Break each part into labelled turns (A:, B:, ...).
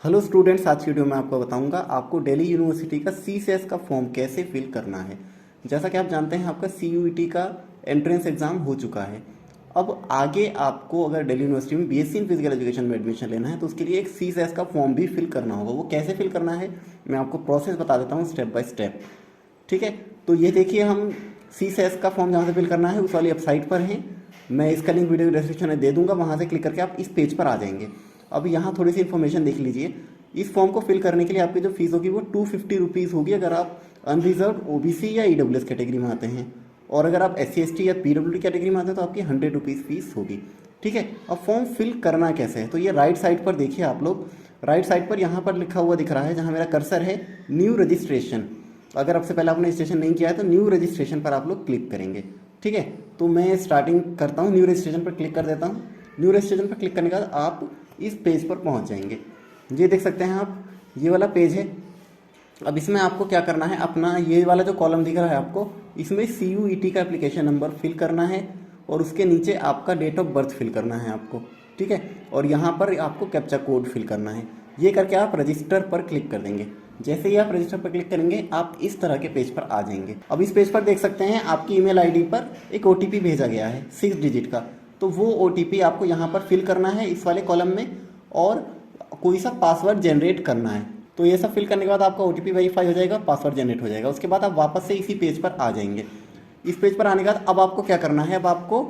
A: Hello students, आज की video में आपको बताऊंगा आपको दिल्ली यूनिवर्सिटी का सीसीएस का फॉर्म कैसे फिल करना है। जैसा कि आप जानते हैं आपका सीयूईटी का एंट्रेंस एग्जाम हो चुका है। अब आगे आपको अगर दिल्ली यूनिवर्सिटी में बीएससी इन फिजिकल एजुकेशन में एडमिशन लेना है तो उसके लिए एक सीसीएस का फॉर्म भी फिल करना होगा। वो कैसे फिल करना है मैं आपको प्रोसेस बता देता हूँ स्टेप बाय स्टेप। ठीक है, तो ये देखिए हम सीसीएस का फॉर्म जहाँ से फिल करना है उस वाली वेबसाइट पर हैं। मैं इसका लिंक वीडियो डिस्क्रिप्शन में दे दूंगा, वहाँ से क्लिक करके आप इस पेज पर आ जाएंगे। अब यहाँ थोड़ी सी इन्फॉर्मेशन देख लीजिए। इस फॉर्म को फिल करने के लिए आपकी जो फीस होगी वो 250 रुपीज़ होगी अगर आप अनरिजर्व ओबीसी या ईडब्ल्यूएस कैटेगरी में आते हैं, और अगर आप एससी एसटी या पीडब्ल्यूडी कैटेगरी में आते हैं तो आपकी 100 रुपीज़ फीस होगी। ठीक है, अब फॉर्म फिल करना कैसे है तो ये राइट साइड पर देखिए आप लोग। राइट साइड पर यहाँ पर लिखा हुआ दिख रहा है, जहाँ मेरा कर्सर है, न्यू रजिस्ट्रेशन। अगर आपसे पहले आपने रजिस्ट्रेशन नहीं किया है तो न्यू रजिस्ट्रेशन पर आप लोग क्लिक करेंगे। ठीक है, तो मैं स्टार्टिंग करता हूँ, न्यू रजिस्ट्रेशन पर क्लिक कर देता हूँ। न्यू रजिस्ट्रेशन पर क्लिक करने के बाद आप इस पेज पर पहुँच जाएंगे। ये देख सकते हैं आप, ये वाला पेज है। अब इसमें आपको क्या करना है, अपना ये वाला जो कॉलम दिख रहा है आपको, इसमें सीयूईटी का एप्लीकेशन नंबर फिल करना है और उसके नीचे आपका डेट ऑफ बर्थ फिल करना है आपको। ठीक है, और यहाँ पर आपको कैप्चा कोड फिल करना है। ये करके आप रजिस्टर पर क्लिक कर देंगे। जैसे ही आप रजिस्टर पर क्लिक करेंगे आप इस तरह के पेज पर आ जाएंगे। अब इस पेज पर देख सकते हैं आपकी ईमेल आईडी पर एक ओटीपी भेजा गया है 6 डिजिट का, तो वो ओटीपी आपको यहाँ पर फिल करना है इस वाले कॉलम में, और कोई सा पासवर्ड जनरेट करना है। तो ये सब फिल करने के बाद आपका ओटीपी वेरीफाई हो जाएगा, पासवर्ड जनरेट हो जाएगा। उसके बाद आप वापस से इसी पेज पर आ जाएंगे। इस पेज पर आने के बाद अब आपको क्या करना है, अब आपको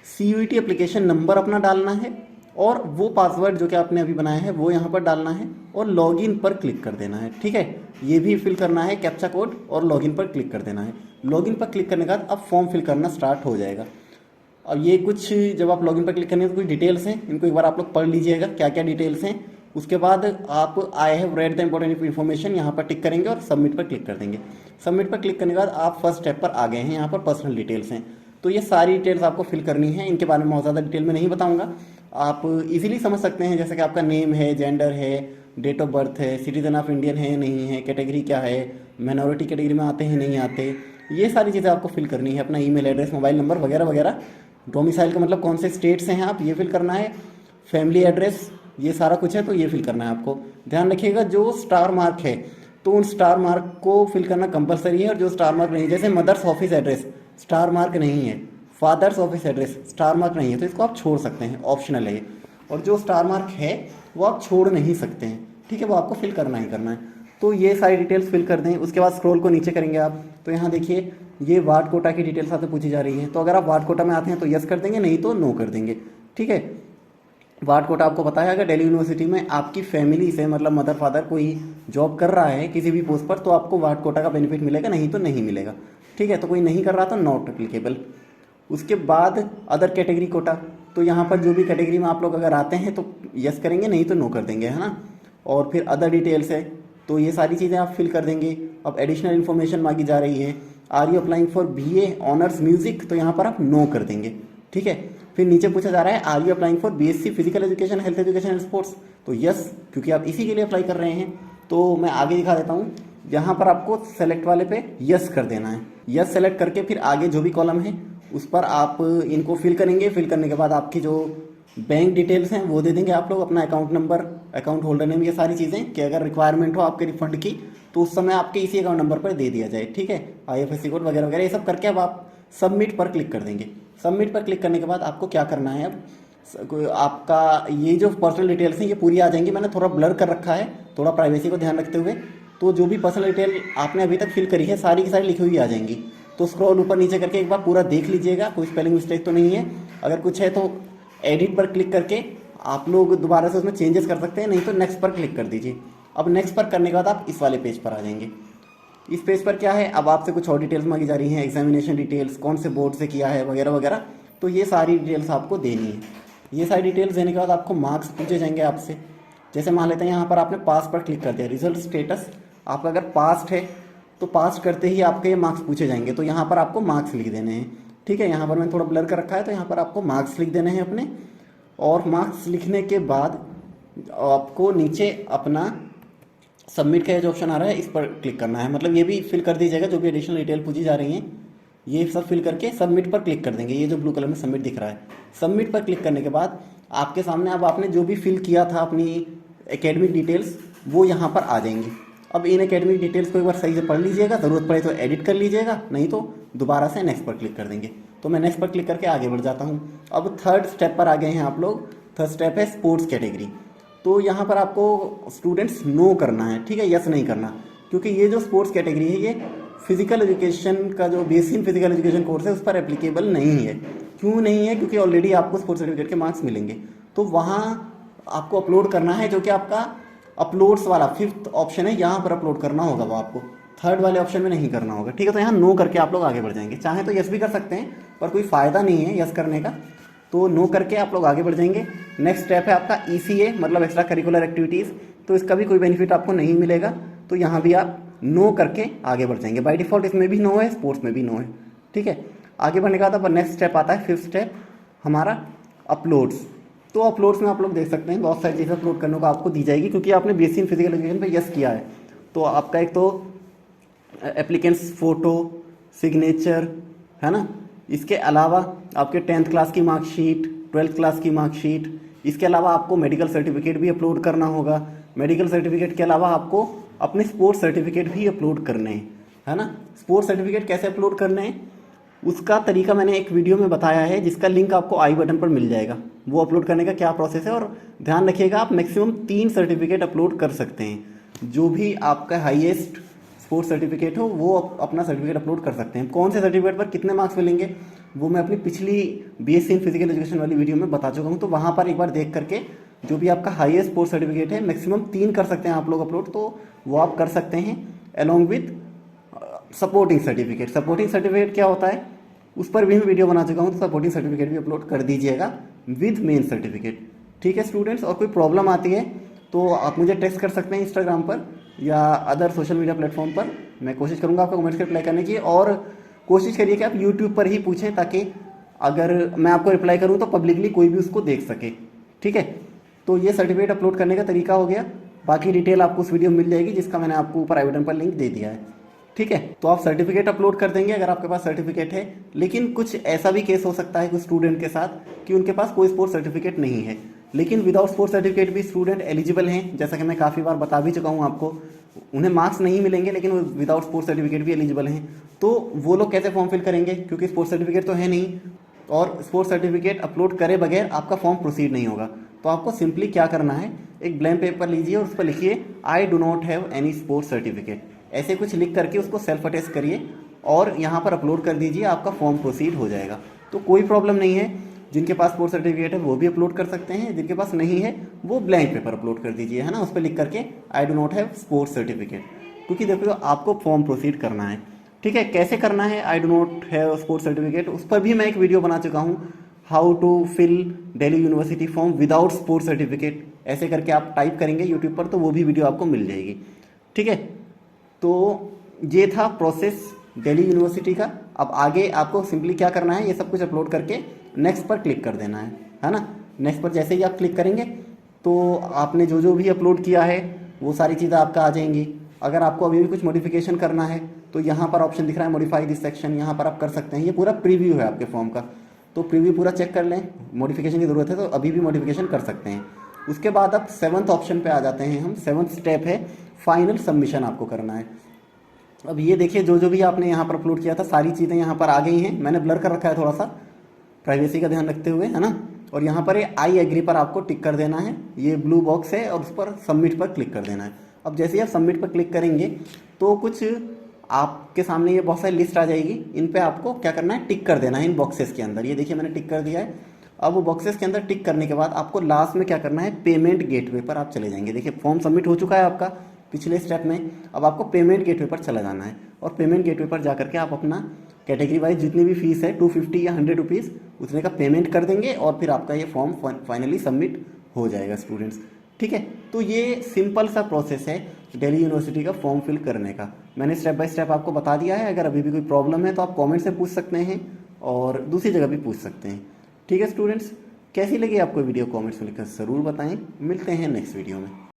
A: सीयूईटी एप्लीकेशन नंबर अपना डालना है और वो पासवर्ड जो कि आपने अभी बनाया है वो यहाँ पर डालना है और लॉगिन पर क्लिक कर देना है। ठीक है, ये भी फिल करना है कैप्चा कोड और लॉगिन पर क्लिक कर देना है। लॉगिन पर क्लिक करने के बाद अब फॉर्म फिल करना स्टार्ट हो जाएगा। अब ये कुछ जब आप लॉगिन पर क्लिक करेंगे तो कुछ डिटेल्स हैं, इनको एक बार आप लोग पढ़ लीजिएगा क्या क्या डिटेल्स हैं। उसके बाद आप I have read the important information यहाँ पर टिक करेंगे और सबमिट पर क्लिक कर देंगे। सबमिट पर क्लिक करने के बाद आप फर्स्ट स्टेप पर आ गए हैं, यहाँ पर पर्सनल डिटेल्स हैं। तो ये सारी डिटेल्स आपको फिल करनी है, इनके बारे में बहुत ज़्यादा डिटेल में नहीं बताऊँगा, आप इजीली समझ सकते हैं। जैसे कि आपका नेम है, जेंडर है, डेट ऑफ बर्थ है, सिटीजन ऑफ इंडियन है नहीं है, कैटेगरी क्या है, माइनॉरिटी कैटेगरी में आते हैं नहीं आते, ये सारी चीज़ें आपको फिल करनी है। अपना ईमेल एड्रेस, मोबाइल नंबर वगैरह वगैरह। डोमिसाइल का मतलब कौन से स्टेट से हैं आप, ये फिल करना है। फैमिली एड्रेस, ये सारा कुछ है तो ये फिल करना है आपको। ध्यान रखिएगा जो स्टार मार्क है तो उन स्टार मार्क को फिल करना कंपलसरी है, और जो स्टार मार्क नहीं, जैसे mother's office address star mark नहीं है, father's office address star mark नहीं है, तो इसको आप छोड़ सकते हैं, ऑप्शनल है। और जो स्टार मार्क है वो आप छोड़ नहीं सकते हैं। ठीक है, वो आपको फिल करना ही करना है। तो ये सारी डिटेल्स फिल कर दें। उसके बाद स्क्रॉल को नीचे करेंगे आप तो यहाँ देखिए ये वार्ड कोटा की डिटेल्स आपसे पूछी जा रही है। तो अगर आप वार्ड कोटा में आते हैं तो यस कर देंगे, नहीं तो नो कर देंगे। ठीक है, वार्ड कोटा आपको पता है, अगर दिल्ली यूनिवर्सिटी में आपकी फैमिली से मतलब मदर फादर कोई जॉब कर रहा है किसी भी पोस्ट पर तो आपको वार्ड कोटा का बेनिफिट मिलेगा, नहीं तो नहीं मिलेगा। ठीक है, तो कोई नहीं कर रहा तो नॉट एप्लीकेबल। उसके बाद अदर कैटेगरी कोटा, तो यहाँ पर जो भी कैटेगरी में आप लोग अगर आते हैं तो यस करेंगे, नहीं तो नो कर देंगे, है ना। और फिर अदर डिटेल्स है तो ये सारी चीज़ें आप फिल कर देंगे। अब एडिशनल इन्फॉर्मेशन मांगी जा रही है, are you applying for BA honours music, तो यहाँ पर आप नो कर देंगे। ठीक है, फिर नीचे पूछा जा रहा है are you applying for BSc physical education, health education and sports, तो यस, क्योंकि आप इसी के लिए अप्लाई कर रहे हैं। तो मैं आगे दिखा देता हूँ, यहाँ पर आपको सेलेक्ट वाले पे यस कर देना है। यस सेलेक्ट करके फिर आगे जो भी कॉलम है उस पर आप इनको फिल करेंगे। फिल करने के बाद आपकी जो बैंक डिटेल्स हैं वो दे देंगे आप लोग, अपना account number, account holder name, ये सारी चीज़ें कि अगर रिक्वायरमेंट हो आपके रिफंड की तो उस समय आपके इसी अकाउंट नंबर पर दे दिया जाए। ठीक है, आईएफएससी कोड वगैरह वगैरह ये सब करके अब आप सबमिट पर क्लिक कर देंगे। सबमिट पर क्लिक करने के बाद आपको क्या करना है, अब आपका ये जो पर्सनल डिटेल्स हैं ये पूरी आ जाएंगी। मैंने थोड़ा ब्लर कर रखा है, थोड़ा प्राइवेसी को ध्यान रखते हुए। तो जो भी पर्सनल डिटेल आपने अभी तक फिल करी है सारी की सारी लिखी हुई आ जाएंगी। तो स्क्रॉल ऊपर नीचे करके एक बार पूरा देख लीजिएगा, कोई स्पेलिंग मिस्टेक तो नहीं है। अगर कुछ है तो एडिट पर क्लिक करके आप लोग दोबारा से उसमें चेंजेस कर सकते हैं, नहीं तो नेक्स्ट पर क्लिक कर दीजिए। अब नेक्स्ट पर करने के बाद आप इस वाले पेज पर आ जाएंगे। इस पेज पर क्या है, अब आपसे कुछ और डिटेल्स मांगी जा रही हैं, एग्जामिनेशन डिटेल्स, कौन से बोर्ड से किया है वगैरह वगैरह, तो ये सारी डिटेल्स आपको देनी है। ये सारी डिटेल्स देने के बाद आपको मार्क्स पूछे जाएंगे आपसे। जैसे मान लेते हैं यहाँ पर आपने पास पर क्लिक कर दिया, रिजल्ट स्टेटस, आपका अगर पास्ट है तो पास करते ही आपके ये मार्क्स पूछे जाएंगे, तो यहाँ पर आपको मार्क्स लिख देने हैं। ठीक है, यहाँ पर मैंने थोड़ा ब्लर कर रखा है तो यहाँ पर आपको मार्क्स लिख देने हैं अपने। और मार्क्स लिखने के बाद आपको नीचे अपना सबमिट का जो ऑप्शन आ रहा है इस पर क्लिक करना है। मतलब ये भी फिल कर दीजिएगा जो भी एडिशनल डिटेल पूछी जा रही हैं, ये सब फिल करके सबमिट पर क्लिक कर देंगे। ये जो ब्लू कलर में सबमिट दिख रहा है, सबमिट पर क्लिक करने के बाद आपके सामने अब आपने जो भी फिल किया था अपनी एकेडमिक डिटेल्स वो यहाँ पर आ जाएंगी। अब इन एकेडमिक डिटेल्स को एक बार सही से पढ़ लीजिएगा, ज़रूरत पड़े तो एडिट कर लीजिएगा, नहीं तो दोबारा से नेक्स्ट पर क्लिक कर देंगे। तो मैं नेक्स्ट पर क्लिक करके आगे बढ़ जाता हूँ। अब थर्ड स्टेप पर आ गए हैं आप लोग। थर्ड स्टेप है स्पोर्ट्स कैटेगरी। तो यहाँ पर आपको स्टूडेंट्स नो करना है, ठीक है, यस नहीं करना, क्योंकि ये जो स्पोर्ट्स कैटेगरी है ये फिजिकल एजुकेशन का जो बेसिक फिजिकल एजुकेशन कोर्स है उस पर एप्लीकेबल नहीं है। क्यों नहीं है? क्योंकि ऑलरेडी आपको स्पोर्ट्स सर्टिफिकेट के मार्क्स मिलेंगे, तो वहाँ आपको अपलोड करना है, जो कि आपका अपलोड्स वाला 5th ऑप्शन है, यहाँ पर अपलोड करना होगा वो आपको, 3rd वाले ऑप्शन में नहीं करना होगा, ठीक है। तो यहाँ नो करके आप लोग आगे बढ़ जाएंगे। चाहे तो यस भी कर सकते हैं, पर कोई फ़ायदा नहीं है यस करने का, तो नो करके आप लोग आगे बढ़ जाएंगे। नेक्स्ट स्टेप है आपका ECA, मतलब एक्स्ट्रा करिकुलर एक्टिविटीज़। तो इसका भी कोई बेनिफिट आपको नहीं मिलेगा, तो यहाँ भी आप नो करके आगे बढ़ जाएंगे। बाय डिफ़ॉल्ट इसमें भी नो है, स्पोर्ट्स में भी नो है, ठीक है। आगे बढ़ने का बाद नेक्स्ट स्टेप आता है 5th स्टेप हमारा अपलोड्स। तो अपलोड्स में आप लोग देख सकते हैं बहुत सारी चीज़ें अपलोड करने को आपको दी जाएगी, क्योंकि आपने बेसिक इन फिजिकल एजुकेशन पे यस किया है। तो आपका एक तो एप्लीकेंट्स फ़ोटो, सिग्नेचर, है ना, इसके अलावा आपके 10th क्लास की मार्कशीट, 12th क्लास की मार्कशीट, इसके अलावा आपको मेडिकल सर्टिफिकेट भी अपलोड करना होगा। मेडिकल सर्टिफिकेट के अलावा आपको अपने स्पोर्ट्स सर्टिफिकेट भी अपलोड करने हैं, है ना। स्पोर्ट्स सर्टिफिकेट कैसे अपलोड करने हैं उसका तरीका मैंने एक वीडियो में बताया है, जिसका लिंक आपको आई बटन पर मिल जाएगा। वो अपलोड करने का क्या प्रोसेस है, और ध्यान रखिएगा आप मैक्सिमम 3 सर्टिफिकेट अपलोड कर सकते हैं। जो भी आपका हाईएस्ट स्पोर्ट्स सर्टिफिकेट हो वो अपना सर्टिफिकेट अपलोड कर सकते हैं। कौन से सर्टिफिकेट पर कितने मार्क्स मिलेंगे वो मैं अपनी पिछली BSc इन फिजिकल एजुकेशन वाली वीडियो में बता चुका हूँ, तो वहाँ पर एक बार देख करके जो भी आपका हाईएस्ट स्पोर्ट्स सर्टिफिकेट है मैक्सिमम 3 कर सकते हैं आप लोग अपलोड, तो वो आप कर सकते हैं along with supporting certificate. Supporting certificate क्या होता है उस पर भी मैं वीडियो बना चुका हूँ, तो सपोर्टिंग सर्टिफिकेट भी अपलोड कर दीजिएगा विद मेन सर्टिफिकेट, ठीक है स्टूडेंट्स। और कोई प्रॉब्लम आती है तो आप मुझे टेक्स्ट कर सकते हैं इंस्टाग्राम पर या अदर सोशल मीडिया प्लेटफॉर्म पर। मैं कोशिश करूँगा आपको कमेंट्स के रिप्लाई करने की, और कोशिश करिए कि आप यूट्यूब पर ही पूछें, ताकि अगर मैं आपको रिप्लाई करूँ तो पब्लिकली कोई भी उसको देख सके, ठीक है। तो ये सर्टिफिकेट अपलोड करने का तरीका हो गया। बाकी डिटेल आपको उस वीडियो में मिल जाएगी, जिसका मैंने आपको ऊपर आई बटन पर लिंक दे दिया है, ठीक है। तो आप सर्टिफिकेट अपलोड कर देंगे अगर आपके पास सर्टिफिकेट है। लेकिन कुछ ऐसा भी केस हो सकता है कुछ स्टूडेंट के साथ कि उनके पास कोई स्पोर्ट्स सर्टिफिकेट नहीं है, लेकिन विदाउट स्पोर्ट्स सर्टिफिकेट भी स्टूडेंट एलिजिबल हैं। जैसा कि मैं काफ़ी बार बता भी चुका हूँ आपको, उन्हें मार्क्स नहीं मिलेंगे लेकिन वो विदाउट स्पोर्ट्स सर्टिफिकेट भी एलिजिबल हैं। तो वो लोग कैसे फॉर्म फिल करेंगे, क्योंकि स्पोर्ट्स सर्टिफिकेट तो है नहीं, और स्पोर्ट्स सर्टिफिकेट अपलोड करे बगैर आपका फॉर्म प्रोसीड नहीं होगा। तो आपको सिंपली क्या करना है, एक ब्लैंक पेपर लीजिए और उस पर लिखिए आई do not have any sports certificate, ऐसे कुछ लिख करके उसको सेल्फ अटेस्ट करिए और यहाँ पर अपलोड कर दीजिए, आपका फॉर्म प्रोसीड हो जाएगा। तो कोई प्रॉब्लम नहीं है, जिनके पास स्पोर्ट्स सर्टिफिकेट है वो भी अपलोड कर सकते हैं, जिनके पास नहीं है वो ब्लैंक पेपर अपलोड कर दीजिए, है ना, उस पर लिख करके आई do not have sports certificate, क्योंकि देखो आपको फॉर्म प्रोसीड करना है, ठीक है। कैसे करना है I do not have sports certificate, उस पर भी मैं एक वीडियो बना चुका हूँ, how to fill Delhi university form without sports certificate, ऐसे करके आप टाइप करेंगे यूट्यूब पर तो वो भी वीडियो आपको मिल जाएगी, ठीक है। तो ये था प्रोसेस दिल्ली यूनिवर्सिटी का। अब आगे आपको सिंपली क्या करना है, ये सब कुछ अपलोड करके नेक्स्ट पर क्लिक कर देना है ना। नेक्स्ट पर जैसे ही आप क्लिक करेंगे तो आपने जो जो भी अपलोड किया है वो सारी चीज़ें आपका आ जाएंगी। अगर आपको अभी भी कुछ मॉडिफिकेशन करना है तो यहाँ पर ऑप्शन दिख रहा है मॉडिफाई दिस सेक्शन, यहाँ पर आप कर सकते हैं। ये पूरा प्रीव्यू है आपके फॉर्म का, तो प्रीव्यू पूरा चेक कर लें, मॉडिफिकेशन की ज़रूरत है तो अभी भी मॉडिफिकेशन कर सकते हैं। उसके बाद आप 7th ऑप्शन पे आ जाते हैं हम। 7th स्टेप है फाइनल सबमिशन आपको करना है। अब ये देखिए जो जो भी आपने यहाँ पर अपलोड किया था सारी चीज़ें यहाँ पर आ गई हैं। मैंने ब्लर कर रखा है थोड़ा सा प्राइवेसी का ध्यान रखते हुए, है ना। और यहाँ पर ये आई एग्री पर आपको टिक कर देना है, ये ब्लू बॉक्स है, और उस पर सबमिट पर क्लिक कर देना है। अब जैसे ही आप सबमिट पर क्लिक करेंगे तो कुछ आपके सामने ये बहुत सारी लिस्ट आ जाएगी, इन पे आपको क्या करना है, टिक कर देना है इन बॉक्सेस के अंदर। ये देखिए मैंने टिक कर दिया है। अब वो बॉक्सेस के अंदर टिक करने के बाद आपको लास्ट में क्या करना है, पेमेंट गेटवे पर आप चले जाएंगे। देखिए फॉर्म सबमिट हो चुका है आपका पिछले स्टेप में, अब आपको पेमेंट गेटवे पर चला जाना है, और पेमेंट गेटवे पर जा करके आप अपना कैटेगरी वाइज जितनी भी फीस है 250 या 100 रुपीज़ उतने का पेमेंट कर देंगे, और फिर आपका ये फॉर्म फाइनली सबमिट हो जाएगा स्टूडेंट्स, ठीक है। तो ये सिंपल सा प्रोसेस है दिल्ली यूनिवर्सिटी का फॉर्म फिल करने का। मैंने स्टेप बाय स्टेप आपको बता दिया है। अगर अभी भी कोई प्रॉब्लम है तो आप कमेंट से पूछ सकते हैं और दूसरी जगह भी पूछ सकते हैं, ठीक है स्टूडेंट्स। कैसी लगी आपको वीडियो, कमेंट्स में लिखकर ज़रूर बताएं। मिलते हैं नेक्स्ट वीडियो में।